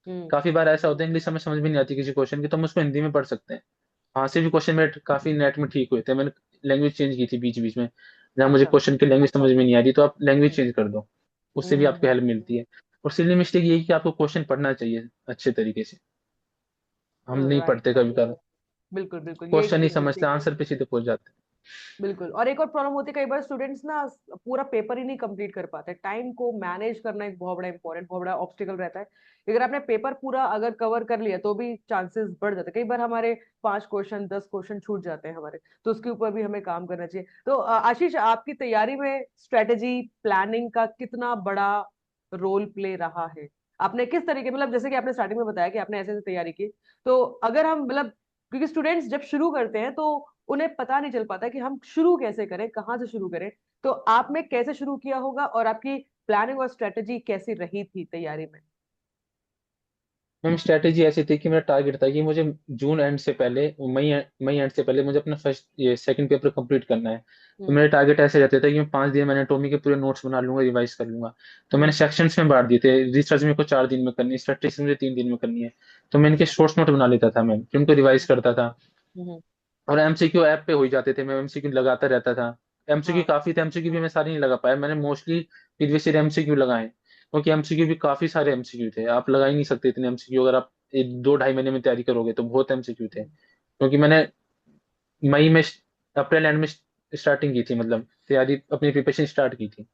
हम्म। काफी बार ऐसा होता है इंग्लिश हमें समझ में नहीं आती किसी क्वेश्चन की, तो हम उसको हिंदी में पढ़ सकते हैं। वहां से भी क्वेश्चन मेरे काफी नेट में ठीक हुए थे। मैंने लैंग्वेज चेंज की थी बीच बीच में, जहाँ मुझे अच्छा। क्वेश्चन की लैंग्वेज समझ में नहीं आ रही, तो आप लैंग्वेज हम्म। चेंज कर दो, उससे भी आपको हम्म। हेल्प मिलती है। और सिली मिस्टेक ये है कि आपको क्वेश्चन पढ़ना चाहिए अच्छे तरीके से। हम नहीं राइट पढ़ते कभी राइट। कभी, बिल्कुल बिल्कुल, ये क्वेश्चन नहीं एक समझते, मिस्टेक। आंसर पे सीधे पहुंच जाते बिल्कुल, और एक और प्रॉब्लम होती है, कई बार स्टूडेंट्स ना पूरा पेपर ही नहीं कंप्लीट कर पाते, टाइम को मैनेज करना एक बहुत बड़ा इंपॉर्टेंट, बहुत बड़ा ऑब्स्टिकल रहता है। अगर आपने पेपर पूरा अगर कवर कर लिया तो भी चांसेस बढ़ जाते हैं, कई बार हमारे 5 क्वेश्चन 10 क्वेश्चन छूट जाते हैं हमारे, तो उसके ऊपर भी हमें काम करना चाहिए। तो आशीष, आपकी तैयारी में स्ट्रेटेजी प्लानिंग का कितना बड़ा रोल प्ले रहा है? आपने किस तरीके, मतलब जैसे कि आपने स्टार्टिंग में बताया कि आपने ऐसे ऐसे तैयारी की, तो अगर हम मतलब, क्योंकि स्टूडेंट्स जब शुरू करते हैं तो उन्हें पता नहीं चल पाता कि हम शुरू कैसे करें, कहाँ से शुरू करें। तो आपने कैसे शुरू किया होगा और आपकी प्लानिंग और स्ट्रेटेजी कैसी रही थी तैयारी में? मैम स्ट्रैटेजी ऐसी थी कि मेरा टारगेट था कि मुझे जून एंड से पहले, मई मई एंड से पहले मुझे अपना फर्स्ट ये सेकंड पेपर कंप्लीट करना है। तो हम्म। मेरे टारगेट ऐसे रहते थे कि मैं 5 दिन में एनाटॉमी के पूरे नोट्स बना लूंगा, रिवाइज कर लूंगा। तो मैंने हम्म। सेक्शंस में बांट दिए थे। रिसर्च मेरे को 4 दिन में करनी है, स्टैटिस्टिक्स मुझे 3 दिन में करनी है। तो मैं इनके शॉर्ट्स नोट बना लेता था, मैं फिर उनको रिवाइज करता था। हम्म। और एमसीक्यू ऐप पे हो ही जाते थे, मैं एमसीक्यू लगाता रहता था। एमसीक्यू हाँ। काफी थे, एमसीक्यू भी मैं सारे नहीं लगा पाया, मैंने मोस्टली प्रीवियस ईयर एमसीक्यू लगाए, क्योंकि एमसीक्यू भी काफी सारे एमसीक्यू थे, आप लगा ही नहीं सकते इतने एमसीक्यू। अगर आप 2 ढाई महीने में तैयारी करोगे तो बहुत एमसीक्यू थे, क्योंकि मैंने मई में, अप्रैल एंड में स्टार्टिंग की थी, मतलब तैयारी अपनी प्रिपरेशन स्टार्ट की थी।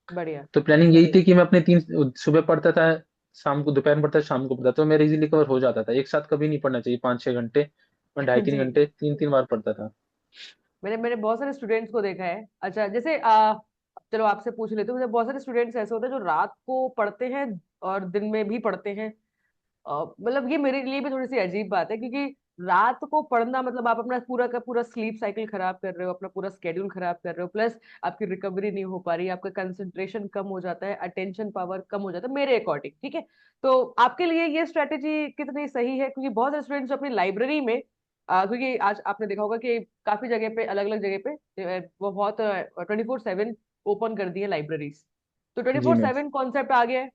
बढ़िया। तो प्लानिंग यही बढ़िया। थी कि मैं अपने 3 सुबह पढ़ता था, शाम को दोपहर में पढ़ता था, शाम को पढ़ता था, तो मेरा इजीली कवर हो जाता था। एक साथ कभी नहीं पढ़ना चाहिए 5-6 घंटे, मैं ढाई तीन जी। घंटे 3-3 बार पढ़ता था। मैंने मैंने बहुत सारे स्टूडेंट्स को देखा है। अच्छा, जैसे चलो आपसे पूछ लेते हैं, मुझे बहुत सारे स्टूडेंट्स ऐसे होते हैं जो रात को पढ़ते हैं और दिन में भी पढ़ते हैं। मतलब ये मेरे लिए भी थोड़ी सी अजीब बात है, क्योंकि रात को पढ़ना मतलब आप अपना पूरा का पूरा स्लीप साइकिल खराब कर रहे हो, अपना पूरा स्केड्यूल खराब कर रहे हो, प्लस आपकी रिकवरी नहीं हो पा रही, आपका कंसंट्रेशन कम हो जाता है, अटेंशन पावर कम हो जाता है मेरे अकॉर्डिंग। ठीक है, तो आपके लिए ये स्ट्रेटेजी कितनी सही है? क्योंकि बहुत सारे स्टूडेंट्स अपनी लाइब्रेरी में, क्योंकि आज आपने देखा होगा कि काफी जगह पे, अलग अलग जगह पे वो बहुत 24/7 ओपन कर दिए लाइब्रेरीज। तो ट्वेंटी जी फोर मैम। सेवन कॉन्सेप्ट आ गया है।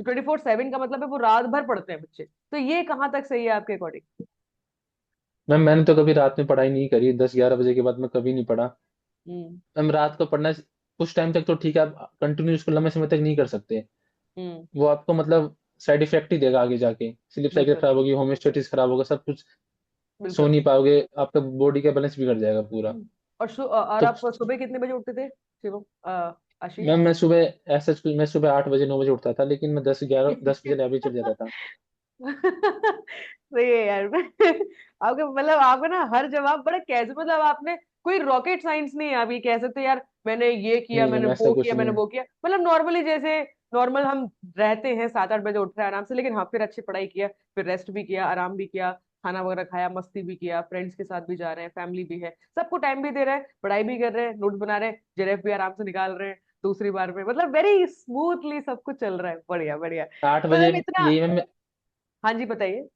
तो 24/7 का मतलब है वो रात भर पढ़ते हैं बच्चे। तो ये कहाँ तक सही है आपके अकॉर्डिंग? मैम मैंने तो कभी रात में पढ़ाई नहीं करी, 10-11 बजे के बाद मैं कभी नहीं पढ़ा। हम्म। मैम रात को पढ़ना कुछ टाइम तक तो ठीक है, आप कंटिन्यू उसको लंबे समय तक नहीं कर सकते। हम्म। वो आपको मतलब साइड इफेक्ट ही देगा आगे जाके, स्लीप साइकिल बिल्कुल। खराब होगी, होम्योस्टेटिस खराब होगा, सब कुछ। सो बिल्कुल। नहीं पाओगे, आपका बॉडी का बैलेंस बिगड़ जाएगा पूरा। और और तो आप सुबह कितने बजे उठते थे शिवम, मैम आशीष? मैं सुबह ऐसा मैं सुबह 8 बजे 9 बजे उठता था, लेकिन मैं 10 11 10 बजे लाइब्रेरी चल जाता था। सही है यार। आपके मतलब आपका ना हर जवाब बड़ा कैसे, मतलब आपने कोई रॉकेट साइंस नहीं है। आप ये कह सकते हो यार मैंने ये किया, नहीं मैंने मैम ऐसा वो कुछ किया, नहीं मैंने है। वो किया, मतलब नॉर्मली जैसे नॉर्मल हम रहते हैं, 7-8 बजे उठ रहे हैं आराम से, लेकिन हाँ फिर अच्छी पढ़ाई किया, फिर रेस्ट भी किया, आराम भी किया, खाना वगैरह खाया, मस्ती भी किया, फ्रेंड्स के साथ भी जा रहे हैं, फैमिली भी है, सबको टाइम भी दे रहे हैं, पढ़ाई भी कर रहे हैं, नोट्स बना रहे हैं, जेरेफ भी आराम से निकाल रहे हैं दूसरी बार में, मतलब वेरी स्मूथली सब कुछ चल रहा है। बढ़िया बढ़िया। 8 बजे तो इतना। यही मैम, हाँ जी, बताइए।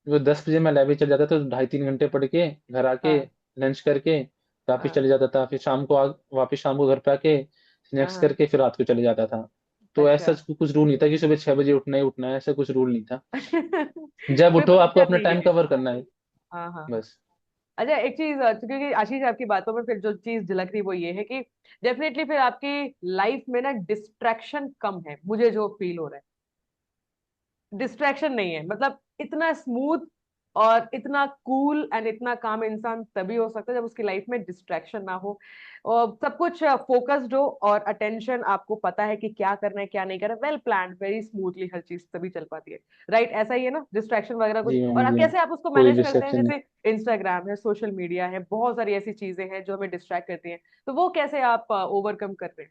वो 10 बजे मैं लाइब्रेरी चल जाता था, तो 2-3 घंटे पढ़ के घर आके हाँ। लंच करके वापिस हाँ। चले जाता था। फिर वापिस शाम को घर पे आके हाँ। स्नैक्स हाँ। करके फिर रात को चले जाता था। तो अच्छा। ऐसा कुछ रूल नहीं था कि सुबह 6 बजे उठना ही उठना है, ऐसा कुछ रूल नहीं था। जब कोई उठो आपको प्रेशर अपना नहीं टाइम है। कवर करना है, हाँ हाँ हाँ। बस। अच्छा, एक चीज, क्योंकि आशीष आपकी बातों में फिर जो चीज झलक रही वो ये है कि डेफिनेटली फिर आपकी लाइफ में ना डिस्ट्रैक्शन कम है, मुझे जो फील हो रहा है। डिस्ट्रैक्शन नहीं है, मतलब इतना स्मूथ और इतना कूल एंड इतना काम इंसान तभी हो सकता है जब उसकी लाइफ में डिस्ट्रैक्शन ना हो, और सब कुछ फोकस्ड हो, और अटेंशन आपको पता है कि क्या करना है क्या नहीं करना, वेल प्लान्ड, वेरी स्मूथली हर चीज तभी चल पाती है। राइट, ऐसा ही है ना? डिस्ट्रैक्शन वगैरह कुछ, जी और मैम आप जी मैम। कैसे आप उसको कोई मैनेज करते हैं? डिस्ट्रैक्शन नहीं। जैसे इंस्टाग्राम है, सोशल मीडिया है, बहुत सारी ऐसी चीजें हैं जो हमें डिस्ट्रैक्ट करती हैं, तो वो कैसे आप ओवरकम कर रहे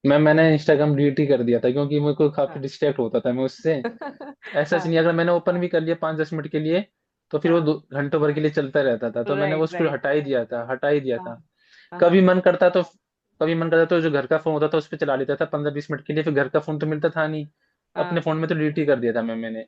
मैंने इंस्टाग्राम डिलीट ही कर दिया था, क्योंकि मेरे को काफी हैं? डिस्ट्रैक्ट होता था मैं उससे। हाँ। ऐसा हाँ। नहीं, अगर मैंने ओपन भी कर लिया 5-10 मिनट के लिए, तो फिर वो हाँ। 2 घंटों भर के लिए चलता रहता था, तो मैंने वो राइट उसको राइट। हटा ही दिया था, हटा ही दिया हाँ। था। हाँ। कभी मन करता तो कभी मन करता तो जो घर का फोन होता था उस पर चला लेता था 15-20 मिनट के लिए, फिर घर का फोन तो मिलता था नहीं। अपने हाँ। फोन में तो डिलीट ही कर दिया था मैंने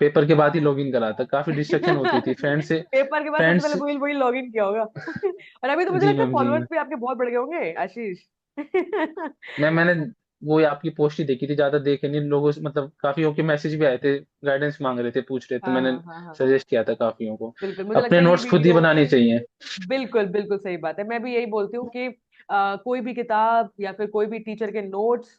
पेपर के बाद ही हाँ। लॉगिन करा था। काफी डिस्ट्रक्शन होती थी फ्रेंड से। पेपर के बाद सबसे फ्रेंड्स। पहले वही वही लॉग इन किया होगा। और अभी तो मुझे जी लगता है मैम जी फॉलोअर्स मैम। भी आपके बहुत बढ़ गए होंगे आशीष। मैंने वो आपकी पोस्ट ही देखी थी, ज्यादा देखे नहीं लोगों से, मतलब काफियों के मैसेज भी आए थे, गाइडेंस मांग रहे थे, पूछ रहे थे, तो हाँ मैंने हाँ हाँ हाँ। सजेस्ट किया था काफियों को बिल्कुल, मुझे लगता अपने है ये नोट्स खुद ही वीडियो, बनाने चाहिए। बिल्कुल बिल्कुल सही बात है। मैं भी यही बोलती हूँ कि कोई भी किताब या फिर कोई भी टीचर के नोट्स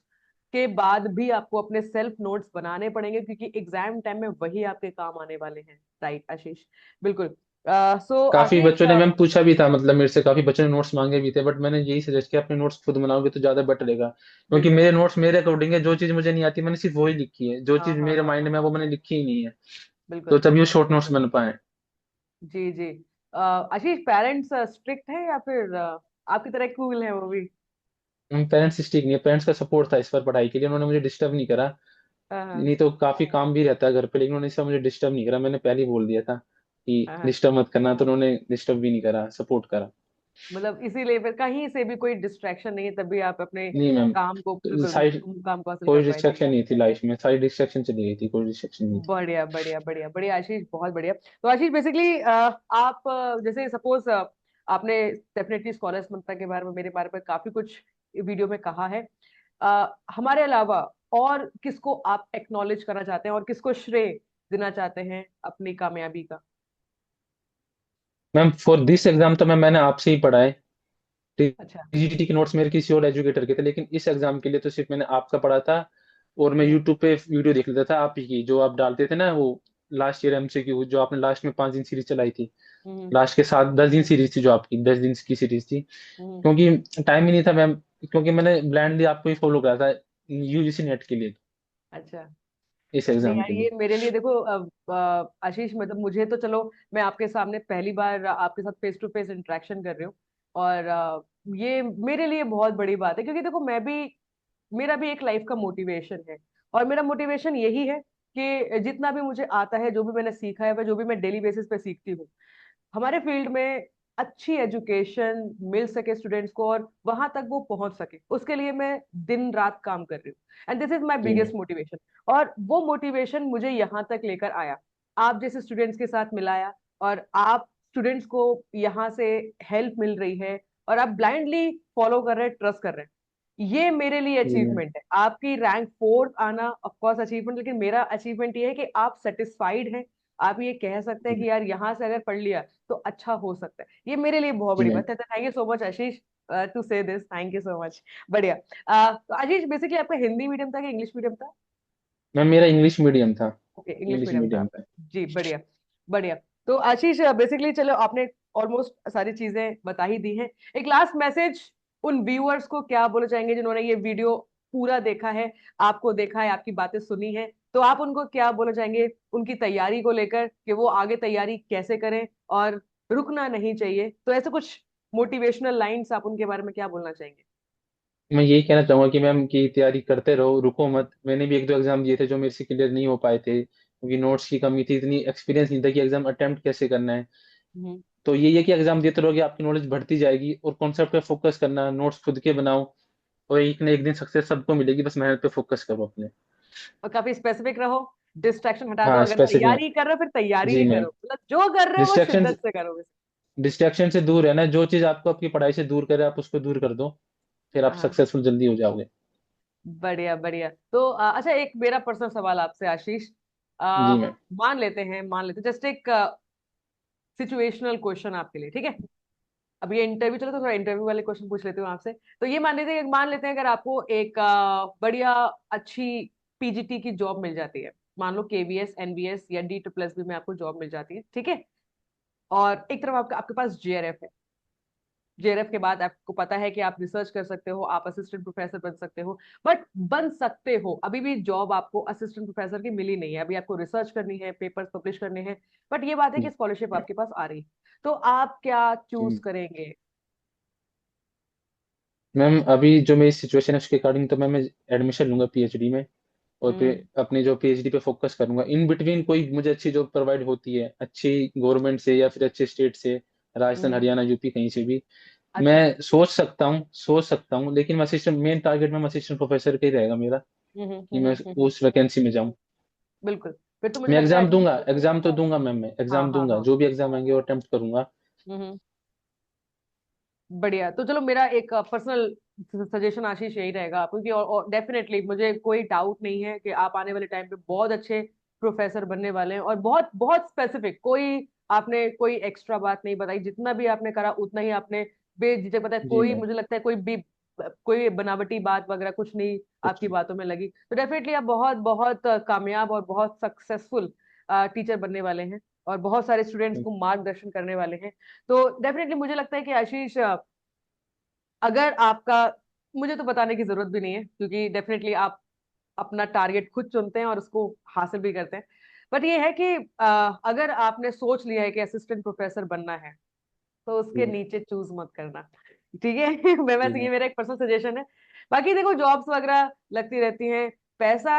के बाद भी आपको अपने सेल्फ नोट्स बनाने पड़ेंगे, क्योंकि एग्जाम टाइम में वही आपके काम आने वाले हैं। राइट आशीष? बिल्कुल। सो काफी आशीष, बच्चों ने मैम पूछा भी था, मतलब मेरे से काफी बच्चों ने नोट्स मांगे भी थे, बट मैंने यही सजेस्ट किया अपने नोट्स खुद बनाओगे तो ज्यादा बेटर रहेगा, क्योंकि बिल्कुल। मेरे नोट्स मेरे अकॉर्डिंग है। जो चीज मुझे नहीं आती मैंने सिर्फ वही लिखी है, जो हाँ चीज हाँ मेरे हाँ माइंड हाँ। में है वो मैंने लिखी ही नहीं है। तो बिल्कुल। तभी वो शॉर्ट नोट्स बन पाए। जी जी। आशीष, पेरेंट्स स्ट्रिक्ट है या फिर आपकी तरह कूल है वो भी? पेरेंट्स स्ट्रिक्ट नहीं है, पेरेंट्स का सपोर्ट था इस पर पढ़ाई के लिए, उन्होंने मुझे डिस्टर्ब नहीं करा। हाँ हाँ नहीं तो काफी काम भी रहता है घर पे, लेकिन उन्होंने इसका मुझे डिस्टर्ब नहीं करा, मैंने पहले ही बोल दिया था कि हाँ हाँ। डिस्टर्ब मत करना, तो उन्होंने डिस्टर्ब भी नहीं करा, सपोर्ट करा। मतलब इसीलिए फिर कहीं से भी कोई डिस्ट्रैक्शन नहीं है, तभी आप अपने नहीं मैम, काम को साइड काम को हासिल कर कोई पाए, डिस्ट्रैक्शन बढ़िया। नहीं थी लाइफ में, सारी डिस्ट्रैक्शन चली गई थी, कोई डिस्ट्रैक्शन नहीं थी। बढ़िया बढ़िया बढ़िया बढ़िया आशीष, बहुत बढ़िया। तो आशीष बेसिकली आप जैसे सपोज आपने डेफिनेटली स्कॉलर्स मंत्रा के बारे में, मेरे बारे में काफी कुछ वीडियो में कहा है। हमारे अलावा और किसको आप एक्नॉलेज करना चाहते हैं और किसको श्रेय देना चाहते हैं अपनी कामयाबी का? मैम फॉर दिस एग्जाम तो मैंने आपसे ही पढ़ा है। अच्छा। टीजीटी के नोट्स मेरे किसी और एजुकेटर के थे, लेकिन इस एग्जाम के लिए तो सिर्फ मैंने आपका पढ़ा था। और मैं हम्म यूट्यूब पे वीडियो देख लेता था आप ही की, जो आप डालते थे ना, वो लास्ट ईयर एमसीक्यू जो आपने लास्ट में 5 दिन सीरीज चलाई थी। हम्म लास्ट के 7 10 दिन सीरीज थी जो आपकी, 10 दिन की सीरीज थी। हम्म। क्योंकि टाइम ही नहीं था मैम, क्योंकि मैंने ब्लाइंडली आपको ही फॉलो करा था यूजीसी नेट के लिए, अच्छा। इस नहीं एग्जाम यार, के लिए। ये मेरे लिए देखो आशीष, मतलब मुझे तो चलो, मैं आपके सामने पहली बार आपके साथ फेस टू फेस इंटरेक्शन कर रही हूँ। और ये मेरे लिए बहुत बड़ी बात है, क्योंकि देखो मैं भी, मेरा भी एक लाइफ का मोटिवेशन है। और मेरा मोटिवेशन यही है कि जितना भी मुझे आता है, जो भी मैंने सीखा है, वह जो भी मैं डेली बेसिस पे सीखती हूँ, हमारे फील्ड में अच्छी एजुकेशन मिल सके स्टूडेंट्स को, और वहां तक वो पहुंच सके, उसके लिए मैं दिन रात काम कर रही हूँ। एंड दिस इज माई जी मैम। Biggest motivation. और वो मोटिवेशन मुझे यहाँ तक लेकर आया, आप जैसे स्टूडेंट्स के साथ मिलाया, और आप स्टूडेंट्स को यहाँ से हेल्प मिल रही है, और आप ब्लाइंडली फॉलो कर रहे हैं, ट्रस्ट कर रहे हैं। ये मेरे लिए जी मैम। अचीवमेंट है। आपकी रैंक फोर्थ आना ऑफ कोर्स अचीवमेंट, लेकिन मेरा अचीवमेंट ये है कि आप सेटिस्फाइड हैं। आप ये कह सकते हैं जी कि यार यहाँ से अगर पढ़ लिया तो अच्छा हो सकता है। ये मेरे लिए बहुत जी बड़ी मैम। बात है। Thank you so much Ashish to से this, thank you so much. बढ़िया। तो आशीष बेसिकली आपका हिंदी मीडियम था कि इंग्लिश मीडियम था? मैम मेरा इंग्लिश मीडियम था। ओके, इंग्लिश इंग्लिश मीडियम था मीडियम आपका। था। जी, बढ़िया बढ़िया। तो आशीष बेसिकली चलो, आपने ऑलमोस्ट सारी चीजें बता ही दी हैं। एक लास्ट मैसेज उन व्यूअर्स को क्या बोले चाहेंगे जिन्होंने ये वीडियो पूरा देखा है, आपको देखा है, आपकी बातें सुनी है, तो आप उनको क्या बोले चाहेंगे उनकी तैयारी को लेकर, कि वो आगे तैयारी कैसे करें और रुकना नहीं चाहिए? तो ऐसे कुछ मोटिवेशनल लाइंस आप उनके बारे में क्या बोलना चाहेंगे? मैं यही कहना चाहूंगा कि मैम की तैयारी करते रहो, रुको मत। मैंने भी 1 2 एग्जाम दिए थे जो मेरे से क्लियर नहीं हो पाए थे, क्योंकि नोट्स की कमी थी, इतनी एक्सपीरियंस नहीं था कि एग्जाम अटेम्प्ट कैसे करना है। हम्म। तो यही है कि एग्जाम देते रहोगे, आपकी नॉलेज बढ़ती जाएगी, और कॉन्सेप्ट पे फोकस करना, नोट्स खुद के बनाओ, और एक न एक दिन सक्सेस सबको मिलेगी, बस मेहनत पे फोकस करो अपने। और काफी स्पेसिफिक रहो, डिस्ट्रैक्शन हटा दो। हाँ अगर स्पेसिफिक। तैयारी कर रहे हो, फिर तैयारी जी ही मैम। करो, मतलब जो कर रहे हो वो डिस्ट्रैक्शन, शिद्दत से करो। डिस्ट्रैक्शन से दूर रहना, जो चीज आपको आपकी पढ़ाई से दूर करे आप उसको दूर कर दो, फिर आप हाँ, सक्सेसफुल जल्दी हो जाओगे। बढ़िया बढ़िया। तो अच्छा, एक मेरा पर्सनल सवाल आपसे आशीष। जी मैम। मान लेते जस्ट एक सिचुएशनल क्वेश्चन आपके लिए, ठीक है? अब ये इंटरव्यू चलो, तो थोड़ा इंटरव्यू वाले क्वेश्चन पूछ लेती हूँ आपसे। तो ये मान लेते हैं अगर आपको एक बढ़िया अच्छी पीजीटी की जॉब मिल जाती है, मान लो केवीएस एनवीएस या डी प्लस बी में आपको जॉब मिल जाती है, ठीक है? और एक तरफ आपका आपके पास जेआरएफ है। जेआरएफ के बाद आपको पता है कि आप रिसर्च कर सकते हो, आप असिस्टेंट प्रोफेसर बन सकते हो। बट बन सकते हो, अभी भी जॉब आपको असिस्टेंट प्रोफेसर की मिली नहीं है, अभी आपको रिसर्च करनी है, पेपर्स पब्लिश करने हैं। बट ये बात है कि जी स्कॉलरशिप आपके पास आ रही है, तो आप क्या चूज जी। करेंगे? मैम अभी जो मेरी सिचुएशन है उसके अकॉर्डिंग तो मैं एडमिशन लूंगा पीएचडी में, और हम्म फिर अपनी जो पीएचडी पे फोकस करूंगा। इन बिटवीन कोई मुझे अच्छी जॉब प्रोवाइड होती है, अच्छी गवर्नमेंट से या फिर अच्छे स्टेट से, राजस्थान हम्म। हरियाणा यूपी कहीं से भी, अच्छा। मैं सोच सकता हूँ, लेकिन मैं असिस्टेंट, मेन टारगेट में असिस्टेंट प्रोफेसर का ही रहेगा मेरा, कि मैं हम्म। उस वैकेंसी में जाऊं। बिल्कुल। फिर तो मुझे मैं लगता है एग्जाम दूंगा, कि एग्जाम तो दूंगा मैम, मैं हाँ एग्जाम हाँ दूंगा, हाँ। जो भी एग्जाम आएंगे वो अटेम्प्ट करूंगा। हम्म। बढ़िया। तो चलो, मेरा एक पर्सनल सजेशन आशीष यही रहेगा आपको, कि और डेफिनेटली मुझे कोई डाउट नहीं है कि आप आने वाले टाइम पे बहुत अच्छे प्रोफेसर बनने वाले हैं, और बहुत बहुत स्पेसिफिक, कोई आपने कोई एक्स्ट्रा बात नहीं बताई, जितना भी आपने करा उतना ही आपने बेझिझक बताया। जी कोई मैम। मुझे लगता है कोई बनावटी बात वगैरह कुछ नहीं कुछ आपकी नहीं। बातों में लगी। तो डेफिनेटली आप बहुत बहुत कामयाब और बहुत सक्सेसफुल टीचर बनने वाले हैं, और बहुत सारे स्टूडेंट्स को मार्गदर्शन करने वाले हैं। तो डेफिनेटली मुझे लगता है कि आशीष, अगर आपका, मुझे तो बताने की जरूरत भी नहीं है, क्योंकि डेफिनेटली आप अपना टारगेट खुद चुनते हैं और उसको हासिल भी करते हैं। बट ये है कि अगर आपने सोच लिया है कि असिस्टेंट प्रोफेसर बनना है, तो उसके जी नीचे चूज मत करना। ठीक है। मैं जी वैसे, मैम। ये मेरा एक पर्सनल सजेशन है। बाकी देखो, जॉब्स वगैरह लगती रहती हैं, पैसा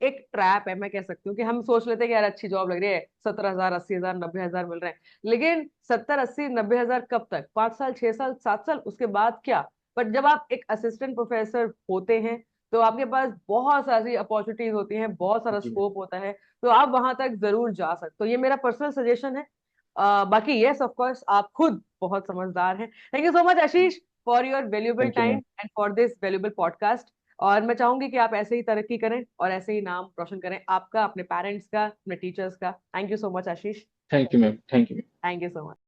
एक ट्रैप है, मैं कह सकती हूँ कि हम सोच लेते हैं कि यार अच्छी जॉब लग रही है, 17,000, 80,000, 90,000 मिल रहे हैं, लेकिन 70, 80, 90,000 कब तक? 5 साल, 6 साल, 7 साल, उसके बाद क्या? बट जब आप एक असिस्टेंट प्रोफेसर होते हैं तो आपके पास बहुत सारी अपॉर्चुनिटीज होती हैं, बहुत सारा जी मैम। स्कोप होता है, तो आप वहां तक जरूर जा सकते हो। ये मेरा पर्सनल सजेशन है। बाकी यस, ऑफ कोर्स, आप खुद बहुत समझदार हैं। Thank you so much Ashish, for your valuable thank you time ma'am. And for this valuable podcast. और मैं चाहूंगी कि आप ऐसे ही तरक्की करें और ऐसे ही नाम रोशन करें, आपका, अपने पेरेंट्स का, अपने टीचर्स का। Thank you so much Ashish. Thank you ma'am. Thank you. Thank you so much.